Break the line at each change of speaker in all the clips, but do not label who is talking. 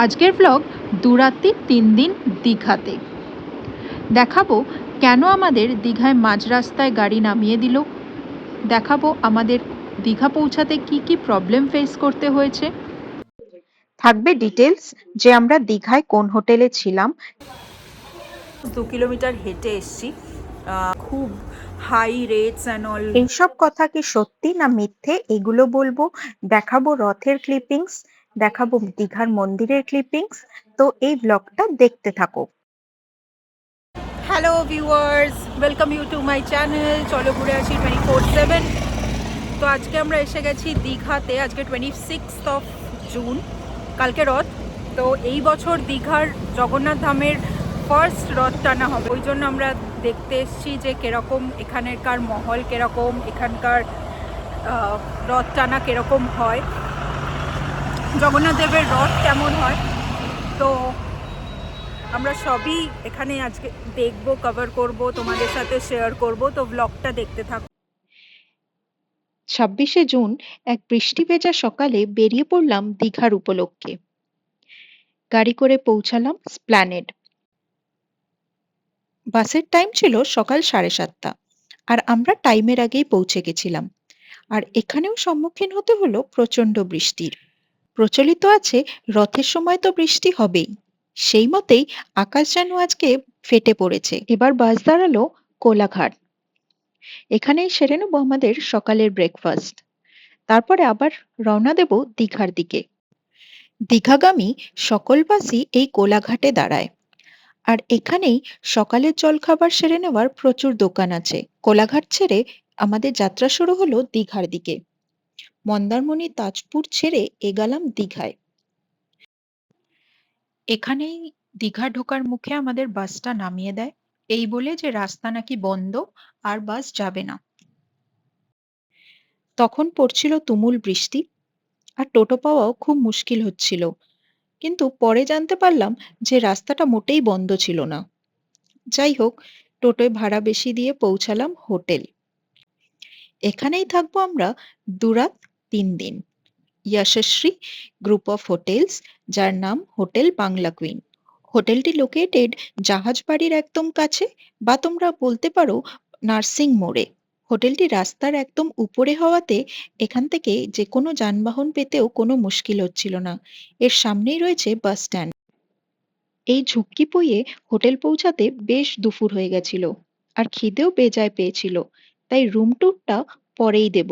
আজকের ব্লগ 2 রাত্রি 3 দিন দীঘাতে। দেখাবো কেন আমাদের দীঘায় মাঝ রাস্তায় গাড়ি নামিয়ে দিল, দেখাবো আমাদের দীঘা পৌঁছাতে কি কি প্রবলেম ফেস করতে হয়েছে, থাকবে ডিটেলস যে আমরা দীঘায় কোন হোটেলে ছিলাম।
2 কিলোমিটার হেঁটে এসছি, খুব হাই রেটস অ্যান্ড অল।
এইসব কথা কি সত্যি না মিথ্যে এগুলো বলবো, দেখাবো রথের ক্লিপিংস, দেখাবো দীঘার মন্দিরের ক্লিপিংস। তো এই ব্লগটা দেখতে থাকো।
Hello viewers, welcome you to my channel. চলো ঘুরে আসি 24/7। তো আজকে আমরা এসে গেছি দীঘাতে। আজকে 26 জুন, কালকে রথ। তো এই বছর দীঘার জগন্নাথ ধামের ফার্স্ট রথ টানা হবে, ওই জন্য আমরা দেখতে এসেছি যে কীরকম এখানকার মহল, কীরকম এখানকার রথ টানা কীরকম হয়, জগন্নাথ দেবের রথ কেমন হয়। তো আমরা সবই এখানে আজকে দেখবো, কভার করব, তোমাদের সাথে শেয়ার করব। তো ব্লগটা দেখতে থাকো।
26শে জুন এক বৃষ্টি ভেজা সকালে বেরিয়ে পড়লাম দীঘার উপলক্ষে। গাড়ি করে পৌঁছালাম স্প্ল্যানেড। বাসের টাইম ছিল সকাল 7:30, আর আমরা টাইমের আগেই পৌঁছে গেছিলাম। আর এখানেও সম্মুখীন হতে হলো প্রচন্ড বৃষ্টির। প্রচলিত আছে রথের সময় তো বৃষ্টি হবেই, সেই মতেই আকাশ যেন আজকে ফেটে পড়েছে। এবার বাস দাঁড়ালো কোলাঘাট। এখানেই সেরে নেবো আমাদের সকালের ব্রেকফাস্ট, তারপরে আবার রওনা দেব দীঘার দিকে। দীঘাগামী সকল বাসই এই কোলাঘাটে দাঁড়ায়, আর এখানেই সকালের জলখাবার সেরে নেওয়ার প্রচুর দোকান আছে। কোলাঘাট ছেড়ে আমাদের যাত্রা শুরু হলো দীঘার দিকে। মন্দারমণি, তাজপুর ছেড়ে এগালাম দীঘায়। এখানেই দীঘা ঢোকার মুখে আমাদের বাসটা নামিয়ে দেয়, এই বলে যে রাস্তা নাকি বন্ধ আর বাস যাবে না। তখন পড়ছিল তুমুল বৃষ্টি, আর টোটো পাওয়াও খুব মুশকিল হচ্ছিল। কিন্তু পরে জানতে পারলাম যে রাস্তাটা মোটেই বন্ধ ছিল না। যাই হোক, টোটোয় ভাড়া বেশি দিয়ে পৌঁছালাম হোটেল। এখানেই থাকবো আমরা 2 রাত 3 দিন। যশস্বী গ্রুপ অফ হোটেলস, যার নাম হোটেল বাংলা কুইন। হোটেলটি লোকেটেড জাহাজ বাড়ির একদম কাছে, বা তোমরা বলতে পারো নার্সিং মোড়ে। হোটেলটি রাস্তার একদম উপরে হওয়াতে এখান থেকে যে কোনো যানবাহন পেতেও কোনো মুশকিল হচ্ছিল না। এর সামনেই রয়েছে বাস স্ট্যান্ড। এই ঝুঁকি পুইয়ে হোটেল পৌঁছাতে বেশ দুপুর হয়ে গেছিল, আর খিদেও বেজায় পেয়েছিল। তাই রুম ট্যুরটা পরেই দেব,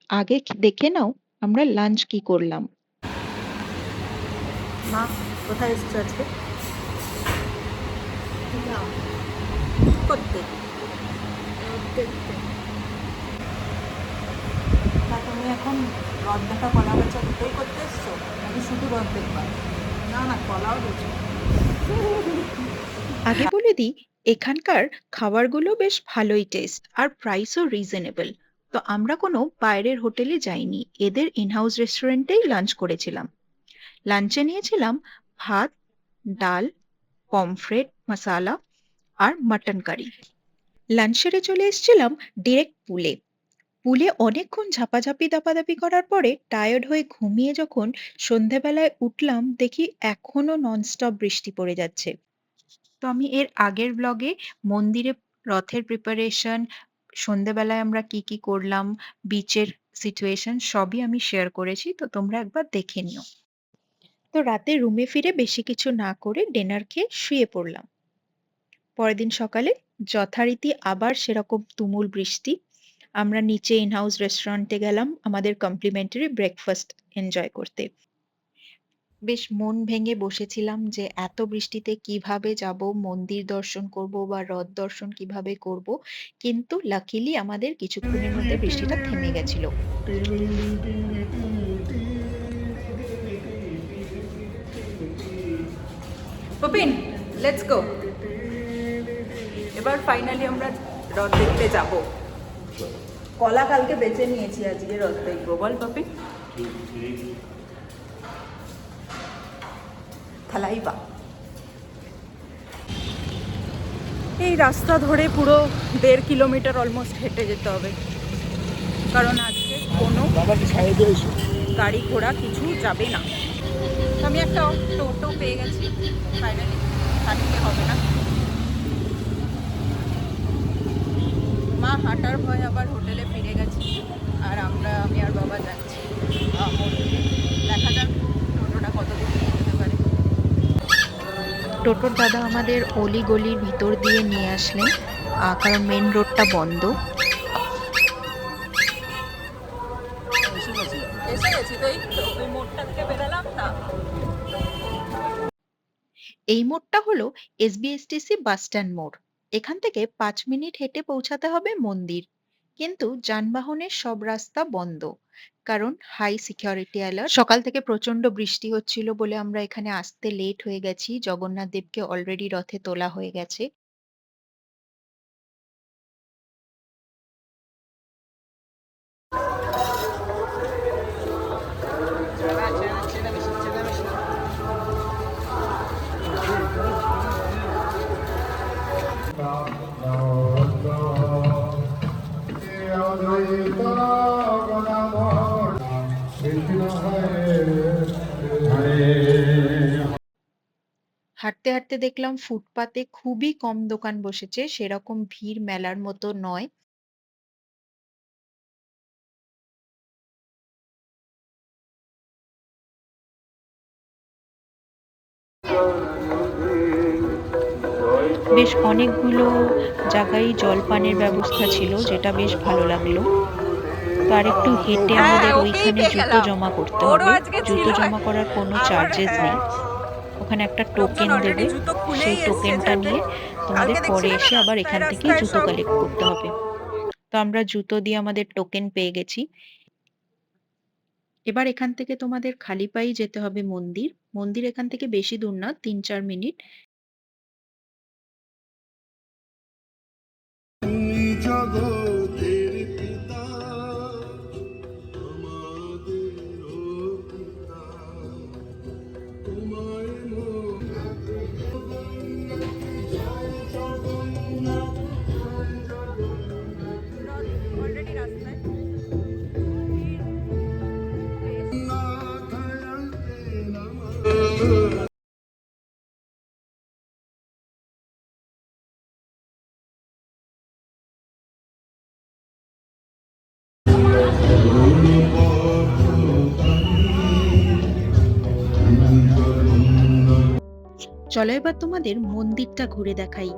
আগে দেখে নাও আমরা লাঞ্চ কি করলাম।
মা কোথায় এসছো আজকে করতে? তা তুমি এখন রথ দেখা, কলা বেচা দুটোই করতে এসছো নাকি শুধু রথ দেখবা? না না, কলাও বেচো।
আগে বলে দিই, এখানকার খাবারগুলো বেশ ভালোই টেস্ট, আর প্রাইসও রিজনেবল। তো আমরা কোনো বাইরের হোটেলে যাইনি, এদের ইনহাউস রেস্টুরেন্টেই লাঞ্চ করেছিলাম। লাঞ্চে নিয়েছিলাম ভাত, ডাল, পমফ্রেট মশালা আর মাটন কারি। লাঞ্চ সেরে চলে এসেছিলাম ডিরেক্ট পুলে। পুলে অনেকক্ষণ ঝাপাঝাপি দাপাদাপি করার পরে টায়ার্ড হয়ে ঘুমিয়ে যখন সন্ধেবেলায় উঠলাম, দেখি এখনো ননস্টপ বৃষ্টি পড়ে যাচ্ছে। তো আমি এর আগের ব্লগে মন্দিরে রথের প্রিপারেশন, সন্ধেবেলায় আমরা কি কি করলাম, বিচের সিচুয়েশন সবই আমি শেয়ার করেছি, তো তোমরা একবার দেখে নিও। তো রাতে রুমে ফিরে বেশি কিছু না করে ডিনার খেয়ে শুয়ে পড়লাম। পরের দিন সকালে যথারীতি আবার সেরকম তুমুল বৃষ্টি। আমরা নিচে ইনহাউস রেস্টুরেন্টে গেলাম আমাদের কমপ্লিমেন্টারি ব্রেকফাস্ট এনজয় করতে। বেশ মন ভেঙে বসেছিলাম যে এত বৃষ্টিতে কিভাবে যাব, মন্দির দর্শন করব বা রথ দর্শন কিভাবে করব, কিন্তু লাকিলি আমাদের কিছুক্ষণের মধ্যে বৃষ্টিটা থেমে গেছিল।
পপিন, লেটস গো। এবার ফাইনালি আমরা রথ দেখতে যাব। কলা কালকে বেঁচে নিয়েছি, আজকে রথ দেখবো। বল পপিন, থালাইবা। এই রাস্তা ধরে পুরো 1.5 কিলোমিটার অলমোস্ট হেঁটে যেতে হবে, কারণ আজকে কোনো গাড়ি ঘোড়া কিছু যাবে না। আমি একটা টোটো পেয়ে গেছি ফাইনালি, হাঁটতে হবে না। মা হাঁটার ভয় আবার হোটেলে ফিরে গেছি, আর আমি আর বাবা যাচ্ছি মন্দিরে। দেখা যাক টোটোটা কতদূর নিয়ে যেতে পারে।
টোটোর দাদা আমাদের অলি গলির ভিতর দিয়ে নিয়ে আসলেন, কারণ মেন রোডটা বন্ধ।
এসে গেছি তো, এই তো ওই মোড়টা থেকে বেরালাম না।
এই মোড়টা হলো এসবিএসটিসি বাস স্ট্যান্ড মোড়। এখান থেকে 5 মিনিট হেঁটে পৌঁছাতে হবে মন্দির। কিন্তু যানবাহনের সব রাস্তা বন্ধ, কারণ হাই সিকিউরিটি অ্যালার্ট। সকাল থেকে প্রচন্ড বৃষ্টি হচ্ছিল বলে আমরা এখানে আসতে লেট হয়ে গেছি। জগন্নাথ দেবকে অলরেডি রথে তোলা হয়ে গেছে। হাঁটতে হাঁটতে দেখলাম ফুটপাতে খুবই কম দোকান বসেছে, সেরকম ভিড় মেলার মতো নয়। বেশ অনেকগুলো জায়গায় জলপানের ব্যবস্থা ছিল, যেটা বেশ ভালো লাগলো। তো আর একটু হেঁটে
হ্যাঁ,
আমাদের
ওকেই
ওইখানে
পেয়ে
জুতো
গেলাম।
জমা করতে
ওরও
হবে।
আজকে ছিল,
জুতো জমা করার কোনো
আমার
চার্জেস নেই। ওখানে একটা
লোকজন
টোকেন
অলরেডি
দেবে,
জুতো
সেই
খুলেই এসছে
টোকেনটা
যাতে।
নিয়ে তোমাদের
কালকে
পরে
দেখছিলে না
এসে আবার
রাস্তায়
এখান থেকে
রাস্তায়
জুতো
সব।
কালেক্ট করতে হবে। তো আমরা জুতো দিয়ে আমাদের টোকেন পেয়ে গেছি। এবার এখান থেকে তোমাদের খালি পায়েই যেতে হবে মন্দির। মন্দির এখান থেকে বেশি দূর না, 3-4 মিনিট।
জগতের পিতা আমাদেরও পিতা তোমায়
অলরেডি রাস্তায়
চলো এবার তোমাদের মন্দিরটা ঘুরে দেখাই।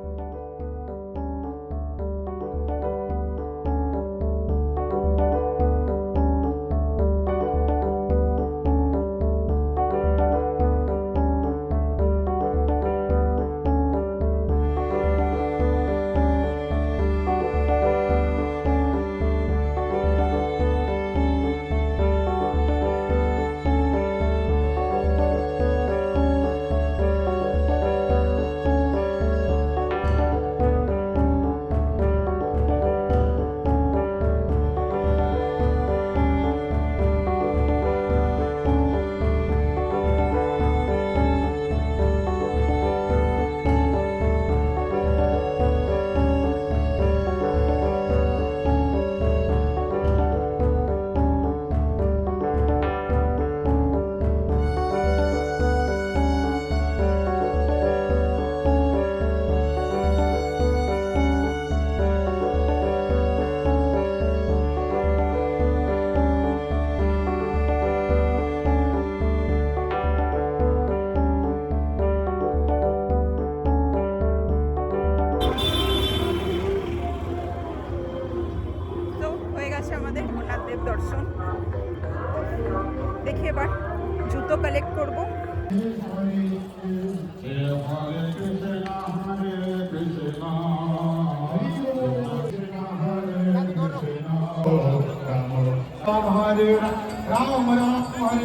তো হয়ে গেছে আমাদের জগন্নাথ দেব দর্শন। দেখি এবার জুতো কালেক্ট করব।
हरे राम राम हरे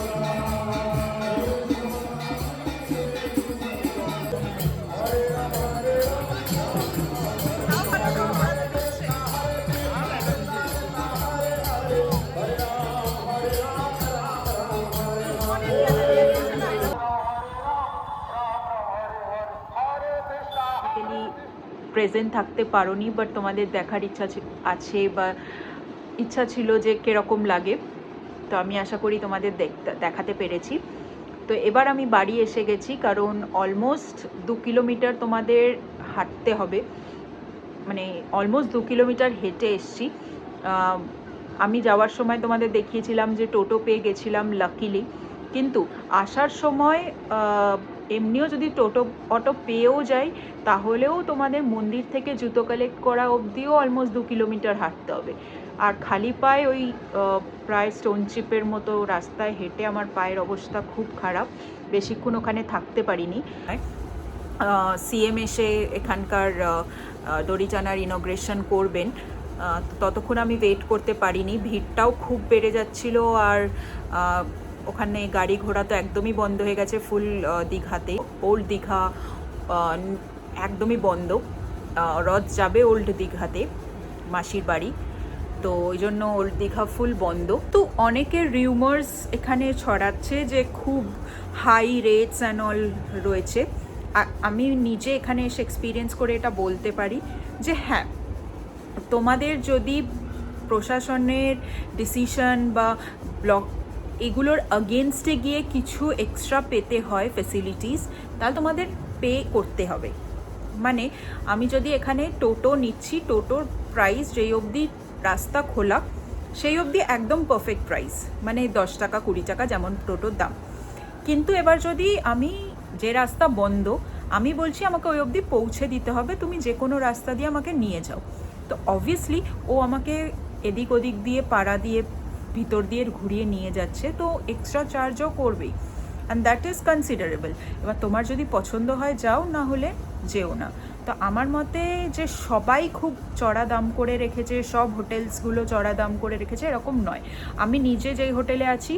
প্রেজেন্ট থাকতে পারোনি, বাট তোমাদের দেখার ইচ্ছা আছে, বা ইচ্ছা ছিল যে কিরকম লাগে। তো আমি আশা করি তোমাদের দেখাতে পেরেছি।
তো এবার আমি বাড়ি এসে গেছি, কারণ অলমোস্ট 2 কিলোমিটার তোমাদের হাঁটতে হবে, মানে অলমোস্ট 2 কিলোমিটার হেঁটে এসছি। আমি যাওয়ার সময় তোমাদের দেখিয়েছিলাম যে টোটো পেয়ে গেছিলাম লাকিলি, কিন্তু আসার সময় এমনিও যদি টোটো অটো পেয়েও যাই তাহলেও তোমাদের মন্দির থেকে জুতো কালেক্ট করা অবধিও অলমোস্ট 2 কিলোমিটার হাঁটতে হবে। আর খালি পায়ে ওই প্রায় স্টোন চিপের মতো রাস্তায় হেঁটে আমার পায়ের অবস্থা খুব খারাপ, বেশিক্ষণ ওখানে থাকতে পারিনি। সিএম এসে এখানকার দড়িটানার ইনগ্রেশন করবেন, ততক্ষণ আমি ওয়েট করতে পারিনি, ভিড়টাও খুব বেড়ে যাচ্ছিল। আর ওখানে গাড়ি ঘোড়া তো একদমই বন্ধ হয়ে গেছে ফুল দীঘাতে। ওল্ড দীঘা একদমই বন্ধ, রথ যাবে ওল্ড দীঘাতে মাসির বাড়ি, তো ওই জন্য ওল্ড দীঘা ফুল বন্ধ। তো অনেকের রিউমার্স এখানে ছড়াচ্ছে যে খুব হাই রেটস অ্যান্ড অল রয়েছে। আমি নিজে এখানে এসে এক্সপিরিয়েন্স করে এটা বলতে পারি যে হ্যাঁ, তোমাদের যদি প্রশাসনের ডিসিশন বা ব্লক এগুলোর আগেনস্টে গিয়ে কিছু এক্সট্রা পেতে হয় ফেসিলিটিস, তাহলে তোমাদের পে করতে হবে। মানে আমি যদি এখানে টোটো নিচ্ছি, টোটোর প্রাইস যেই অবধি রাস্তা খোলা সেই অবধি একদম পারফেক্ট প্রাইস, মানে 10 টাকা 20 টাকা যেমন টোটোর দাম। কিন্তু এবার যদি আমি যে রাস্তা বন্ধ, আমি বলছি আমাকে ওই অবধি পৌঁছে দিতে হবে, তুমি যে কোনো রাস্তা দিয়ে আমাকে নিয়ে যাও, তো অবভিয়াসলি ও আমাকে এদিক ওদিক দিয়ে পাড়া দিয়ে ভিতর দিয়ে ঘুরিয়ে নিয়ে যাচ্ছে, তো এক্সট্রা চার্জও করবেই, অ্যান্ড দ্যাট ইজ কনসিডারেবল। এবার তোমার যদি পছন্দ হয় যাও, না হলে যেও না। তো আমার মতে যে সবাই খুব চড়া দাম করে রেখেছে, সব হোটেলসগুলো চড়া দাম করে রেখেছে, এরকম নয়। আমি নিজে যেই হোটেলে আছি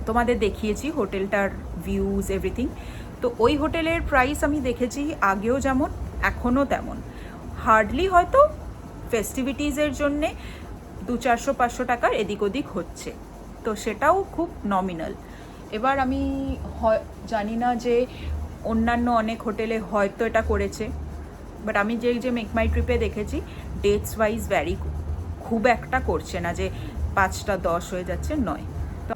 তোমাদের দেখিয়েছি হোটেলটার ভিউজ এভরিথিং, তো ওই হোটেলের প্রাইস আমি দেখেছি আগেও যেমন এখনও তেমন। হার্ডলি হয়তো ফেস্টিভিটিসের জন্যে 200-400-500 টাকার এদিক ওদিক হচ্ছে, তো সেটাও খুব নমিনাল। এবার আমি জানি না যে অন্যান্য অনেক হোটেলে হয়তো এটা করেছে, বাট আমি যে মেক মাই ট্রিপে দেখেছি ডেটস ওয়াইজ ভ্যারি খুব একটা করছে না যে 5টা 10 হয়ে যাচ্ছে, নয়। তো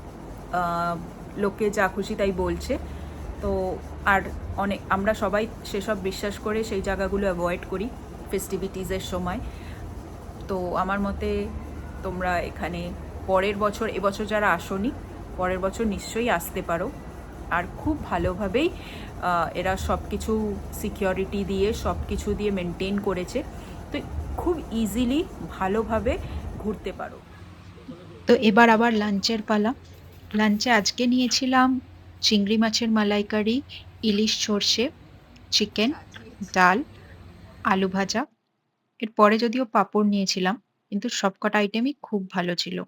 লোকে যা খুশি তাই বলছে, তো আর আমরা সবাই সেসব বিশ্বাস করে সেই জায়গাগুলো অ্যাভয়েড করি ফেস্টিভিটিসের সময়। তো আমার মতে তোমরা এখানে পরের বছর, এবছর যারা আসোনি পরের বছর নিশ্চয়ই আসতে পারো। আর খুব ভালোভাবেই এরা সব কিছু সিকিউরিটি দিয়ে সব কিছু দিয়ে মেনটেন করেছে, তো খুব ইজিলি ভালোভাবে ঘুরতে পারো।
তো এবার আবার লাঞ্চের পালা। লাঞ্চে আজকে নিয়েছিলাম চিংড়ি মাছের মালাইকারি, ইলিশ সর্ষে, চিকেন, ডাল, আলু ভাজা। এরপরে যদিও পাঁপড় নিয়েছিলাম, কিন্তু সবকটা আইটেমই খুব ভালো ছিল।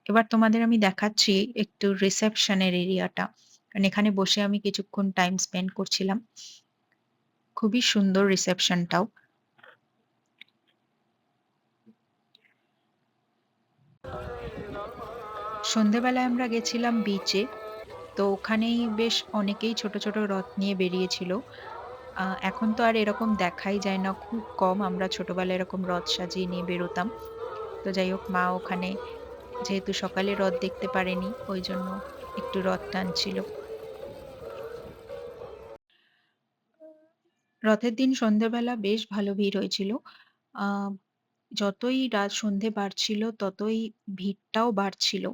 এবার তোমাদের আমি দেখাচ্ছি একটু রিসেপশনের এরিয়াটা, কারণ এখানে বসে আমি কিছুক্ষণ টাইম স্পেন্ড করছিলাম। খুবই সুন্দর রিসেপশনটাও। সন্ধেবেলায় আমরা গেছিলাম বিচে, তো ওখানেই বেশ অনেকেই ছোট ছোট রথ নিয়ে বেরিয়েছিল। এখন তো আর এরকম দেখাই যায় না, খুব কম আমরা ছোটবেলায় এরকম রথ সাজিয়ে নিয়ে বেরোতাম। তো যাই হোক, মা ওখানে যেহেতু সকালে রথ দেখতে পারেনি, ওই জন্য একটু রথ টানছিল। রথের দিন সন্ধ্যেবেলা বেশ ভালো ভিড় হয়েছিল। আহ যতই রাত সন্ধে বাড়ছিল ততই ভিড়টাও বাড়ছিল।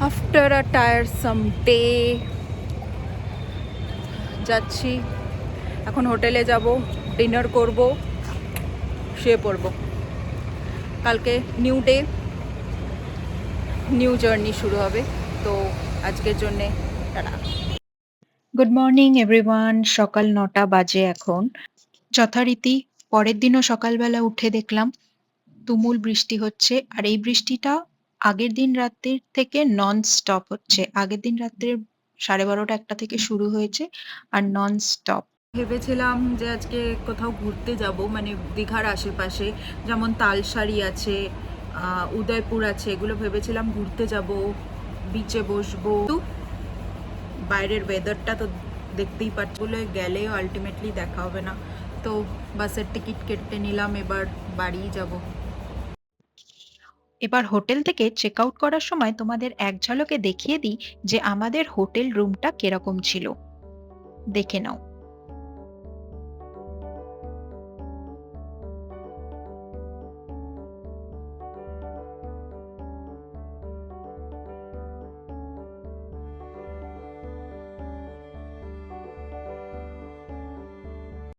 আফটার আ টায়ারসাম ডে যাচ্ছি এখন হোটেলে, যাব ডিনার করব, শুয়ে পড়ব। কালকে নিউ ডে, নিউ জার্নি শুরু হবে। তো আজকের জন্যে টাটা।
গুড মর্নিং এভরিওয়ান, সকাল 9টা বাজে এখন। যথারীতি পরের দিনও সকালবেলা উঠে দেখলাম তুমুল বৃষ্টি হচ্ছে, আর এই বৃষ্টিটা আগের দিন রাত্রির থেকে নন স্টপ হচ্ছে। আগের দিন রাত্রির 12:30 1টা থেকে শুরু হয়েছে আর নন স্টপ।
ভেবেছিলাম যে আজকে কোথাও ঘুরতে যাব, মানে দীঘার আশেপাশে, যেমন তালসারি আছে, উদয়পুর আছে, এগুলো ভেবেছিলাম ঘুরতে যাব, বিচে বসবো। তো বাইরের ওয়েদারটা তো দেখতেই পাচ্ছি, বলে গেলেও আলটিমেটলি দেখা হবে না, তো বাসের টিকিট কেটে নিলাম, এবার বাড়িই যাব।
এবার হোটেল থেকে চেক আউট করার সময় তোমাদের এক ঝলকে দেখিয়ে দিই যে আমাদের হোটেল রুমটা কিরকম ছিল। দেখে নাও।